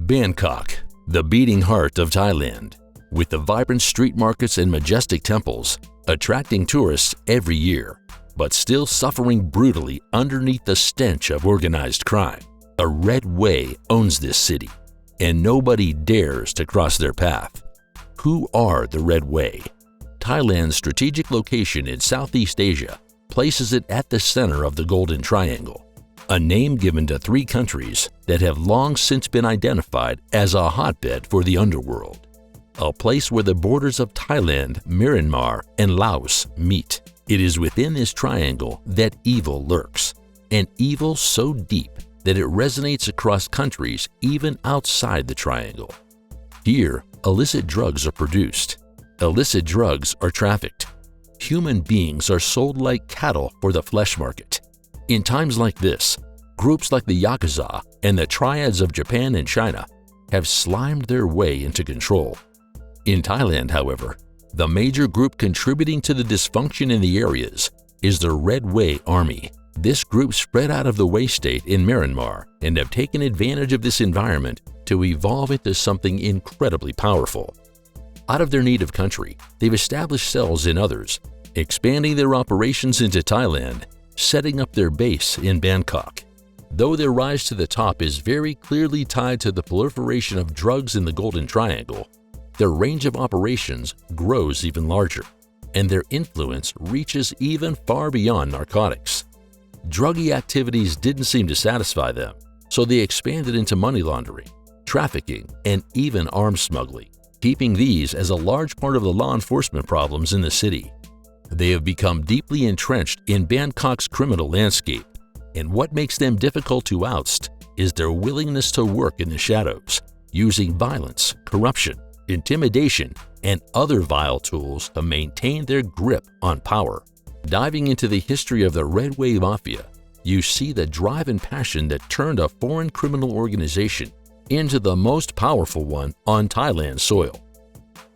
Bangkok, the beating heart of Thailand, with the vibrant street markets and majestic temples, attracting tourists every year, but still suffering brutally underneath the stench of organized crime. A red way owns this city, and nobody dares to cross their path. Who are the Red Way? Thailand's strategic location in Southeast Asia places it at the center of the Golden Triangle, a name given to three countries that have long since been identified as a hotbed for the underworld, a place where the borders of Thailand, Myanmar, and Laos meet. It is within this triangle that evil lurks, an evil so deep that it resonates across countries even outside the triangle. Here, illicit drugs are produced. Illicit drugs are trafficked. Human beings are sold like cattle for the flesh market. In times like this, groups like the Yakuza and the Triads of Japan and China have slimed their way into control. In Thailand, however, the major group contributing to the dysfunction in the areas is the Red Way Army. This group spread out of the Way state in Myanmar and have taken advantage of this environment to evolve into something incredibly powerful. Out of their native country, they've established cells in others, expanding their operations into Thailand, setting up their base in Bangkok. Though their rise to the top is very clearly tied to the proliferation of drugs in the Golden Triangle, their range of operations grows even larger, and their influence reaches even far beyond narcotics. Druggy activities didn't seem to satisfy them, so they expanded into money laundering, trafficking, and even arms smuggling, keeping these as a large part of the law enforcement problems in the city. They have become deeply entrenched in Bangkok's criminal landscape, and what makes them difficult to oust is their willingness to work in the shadows, using violence, corruption, intimidation, and other vile tools to maintain their grip on power. Diving into the history of the Red Way Mafia, you see the drive and passion that turned a foreign criminal organization into the most powerful one on Thailand's soil.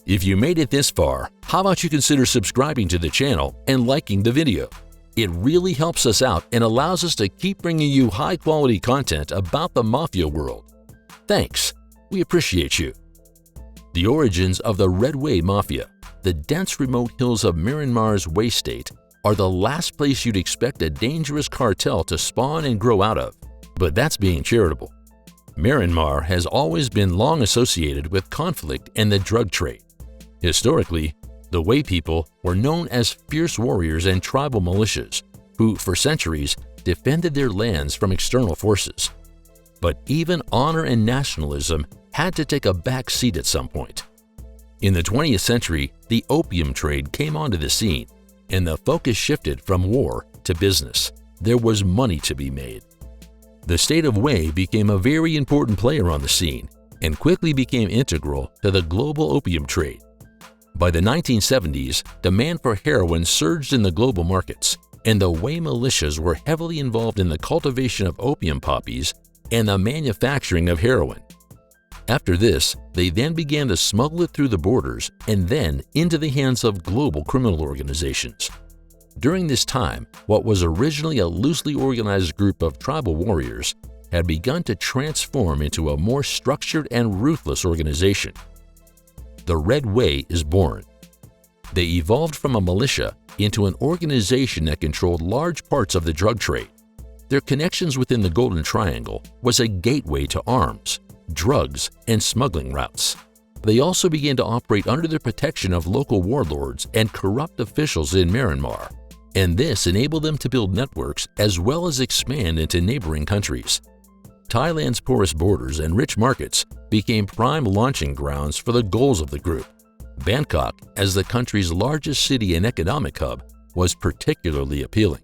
If you made it this far, how about you consider subscribing to the channel and liking the video? It really helps us out and allows us to keep bringing you high-quality content about the Mafia world. Thanks, we appreciate you. The origins of the Red Way Mafia. The dense remote hills of Myanmar's Way state are the last place you'd expect a dangerous cartel to spawn and grow out of, but that's being charitable. Myanmar has always been long associated with conflict and the drug trade. Historically, the Way people were known as fierce warriors and tribal militias who, for centuries, defended their lands from external forces. But even honor and nationalism had to take a back seat at some point. In the 20th century, the opium trade came onto the scene, and the focus shifted from war to business. There was money to be made. The state of Way became a very important player on the scene and quickly became integral to the global opium trade. By the 1970s, demand for heroin surged in the global markets, and the Way militias were heavily involved in the cultivation of opium poppies and the manufacturing of heroin. After this, they then began to smuggle it through the borders and then into the hands of global criminal organizations. During this time, what was originally a loosely organized group of tribal warriors had begun to transform into a more structured and ruthless organization. The Red Way is born. They evolved from a militia into an organization that controlled large parts of the drug trade. Their connections within the Golden Triangle was a gateway to arms, drugs, and smuggling routes. They also began to operate under the protection of local warlords and corrupt officials in Myanmar, and this enabled them to build networks as well as expand into neighboring countries. Thailand's porous borders and rich markets became prime launching grounds for the goals of the group. Bangkok, as the country's largest city and economic hub, was particularly appealing.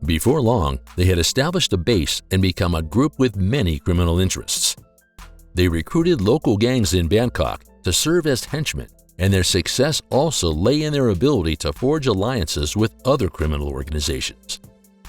Before long, they had established a base and become a group with many criminal interests. They recruited local gangs in Bangkok to serve as henchmen, and their success also lay in their ability to forge alliances with other criminal organizations.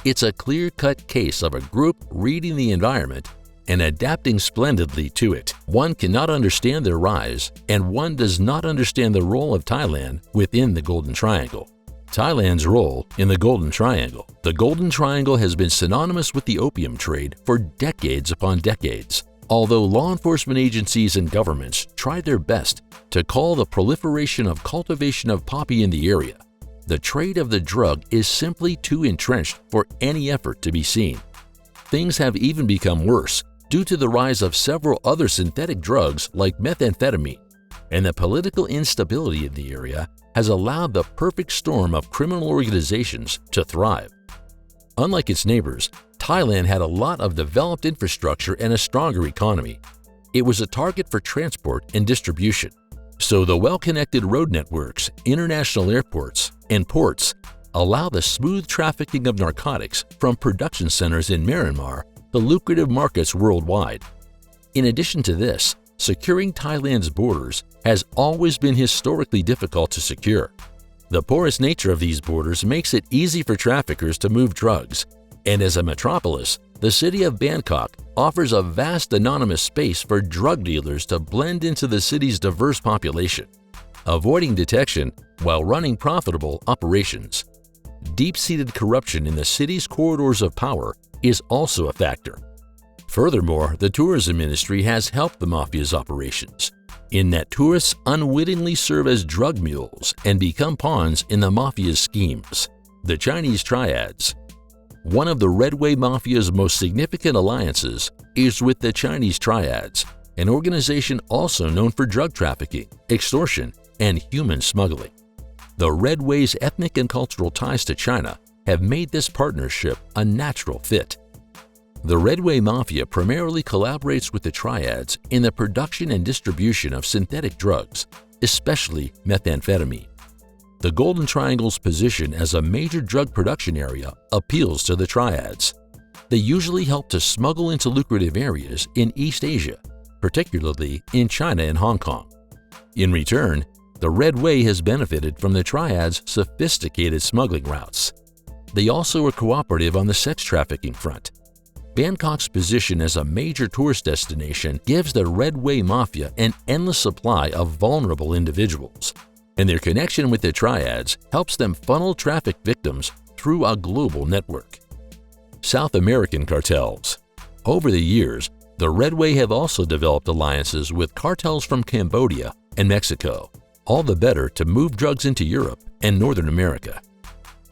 It's a clear-cut case of a group reading the environment and adapting splendidly to it. One cannot understand their rise, and one does not understand the role of Thailand within the Golden Triangle. Thailand's role in the Golden Triangle. The Golden Triangle has been synonymous with the opium trade for decades upon decades. Although law enforcement agencies and governments tried their best to call the proliferation of cultivation of poppy in the area, the trade of the drug is simply too entrenched for any effort to be seen. Things have even become worse due to the rise of several other synthetic drugs like methamphetamine, and the political instability in the area has allowed the perfect storm of criminal organizations to thrive. Unlike its neighbors, Thailand had a lot of developed infrastructure and a stronger economy. It was a target for transport and distribution, so the well-connected road networks, international airports, and ports allow the smooth trafficking of narcotics from production centers in Myanmar to lucrative markets worldwide. In addition to this, securing Thailand's borders has always been historically difficult to secure. The porous nature of these borders makes it easy for traffickers to move drugs, and as a metropolis, the city of Bangkok offers a vast anonymous space for drug dealers to blend into the city's diverse population, avoiding detection while running profitable operations. Deep-seated corruption in the city's corridors of power is also a factor. Furthermore, the tourism industry has helped the Mafia's operations, in that tourists unwittingly serve as drug mules and become pawns in the Mafia's schemes. The Chinese Triads. One of the Redway Mafia's most significant alliances is with the Chinese Triads, an organization also known for drug trafficking, extortion, and human smuggling. The Redway's ethnic and cultural ties to China have made this partnership a natural fit. The Redway Mafia primarily collaborates with the Triads in the production and distribution of synthetic drugs, especially methamphetamine. The Golden Triangle's position as a major drug production area appeals to the Triads. They usually help to smuggle into lucrative areas in East Asia, particularly in China and Hong Kong. In return, the Redway has benefited from the Triads' sophisticated smuggling routes. They also are cooperative on the sex trafficking front. Bangkok's position as a major tourist destination gives the Redway Mafia an endless supply of vulnerable individuals, and their connection with the Triads helps them funnel traffic victims through a global network. South American cartels. Over the years, the Redway have also developed alliances with cartels from Cambodia and Mexico, all the better to move drugs into Europe and Northern America.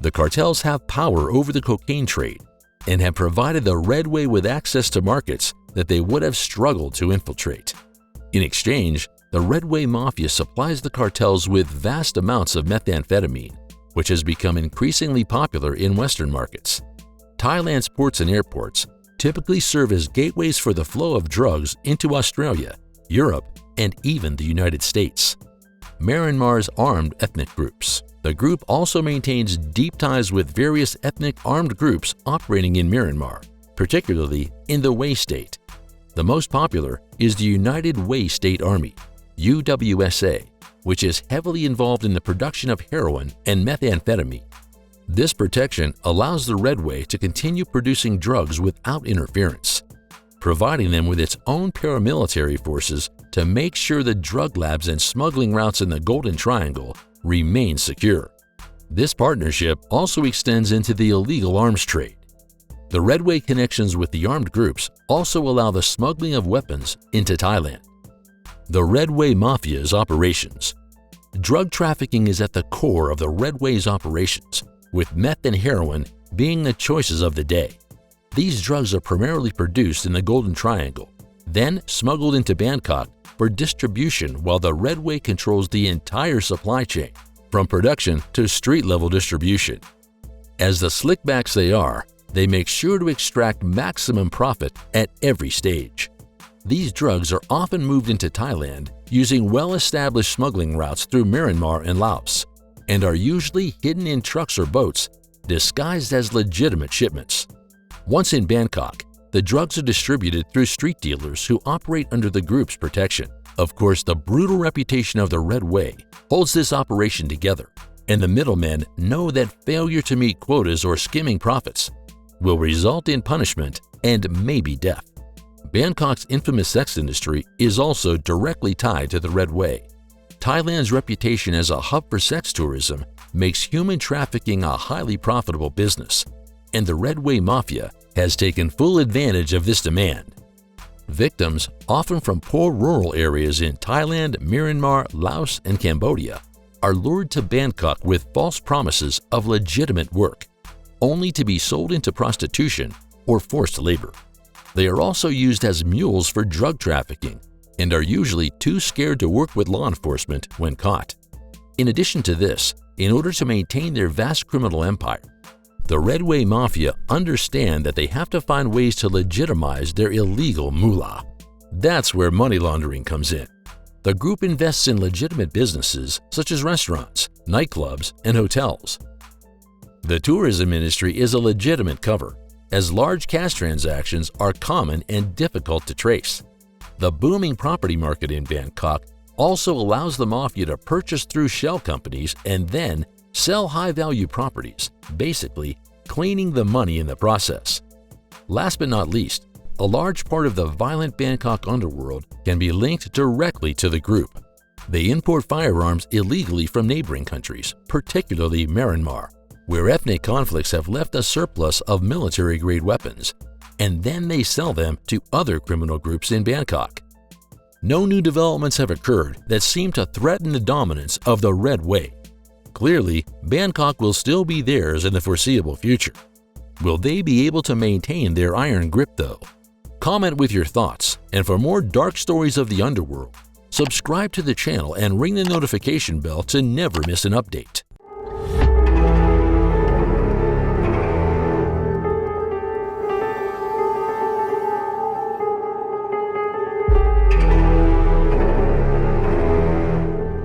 The cartels have power over the cocaine trade and have provided the Redway with access to markets that they would have struggled to infiltrate. In exchange, the Redway Mafia supplies the cartels with vast amounts of methamphetamine, which has become increasingly popular in Western markets. Thailand's ports and airports typically serve as gateways for the flow of drugs into Australia, Europe, and even the United States. Myanmar's armed ethnic groups. The group also maintains deep ties with various ethnic armed groups operating in Myanmar, particularly in the Way State. The most popular is the United Way State Army, UWSA, which is heavily involved in the production of heroin and methamphetamine. This protection allows the Redway to continue producing drugs without interference, providing them with its own paramilitary forces to make sure the drug labs and smuggling routes in the Golden Triangle remain secure. This partnership also extends into the illegal arms trade. The Redway connections with the armed groups also allow the smuggling of weapons into Thailand. The Redway Mafia's operations. Drug trafficking is at the core of the Redway's operations, with meth and heroin being the choices of the day. These drugs are primarily produced in the Golden Triangle, then smuggled into Bangkok for distribution, while the Redway controls the entire supply chain, from production to street-level distribution. As the slickbacks they are, they make sure to extract maximum profit at every stage. These drugs are often moved into Thailand using well-established smuggling routes through Myanmar and Laos, and are usually hidden in trucks or boats disguised as legitimate shipments. Once in Bangkok, the drugs are distributed through street dealers who operate under the group's protection. Of course, the brutal reputation of the Redway holds this operation together, and the middlemen know that failure to meet quotas or skimming profits will result in punishment and maybe death. Bangkok's infamous sex industry is also directly tied to the Redway. Thailand's reputation as a hub for sex tourism makes human trafficking a highly profitable business, and the Redway Mafia has taken full advantage of this demand. Victims, often from poor rural areas in Thailand, Myanmar, Laos, and Cambodia, are lured to Bangkok with false promises of legitimate work, only to be sold into prostitution or forced labor. They are also used as mules for drug trafficking and are usually too scared to work with law enforcement when caught. In addition to this, in order to maintain their vast criminal empire, the Redway Mafia understand that they have to find ways to legitimize their illegal moolah. That's where money laundering comes in. The group invests in legitimate businesses such as restaurants, nightclubs, and hotels. The tourism industry is a legitimate cover, as large cash transactions are common and difficult to trace. The booming property market in Bangkok also allows the Mafia to purchase through shell companies and then sell high-value properties, basically cleaning the money in the process. Last but not least, a large part of the violent Bangkok underworld can be linked directly to the group. They import firearms illegally from neighboring countries, particularly Myanmar, where ethnic conflicts have left a surplus of military-grade weapons, and then they sell them to other criminal groups in Bangkok. No new developments have occurred that seem to threaten the dominance of the Red Way. Clearly, Bangkok will still be theirs in the foreseeable future. Will they be able to maintain their iron grip though? Comment with your thoughts, and for more dark stories of the underworld, subscribe to the channel and ring the notification bell to never miss an update.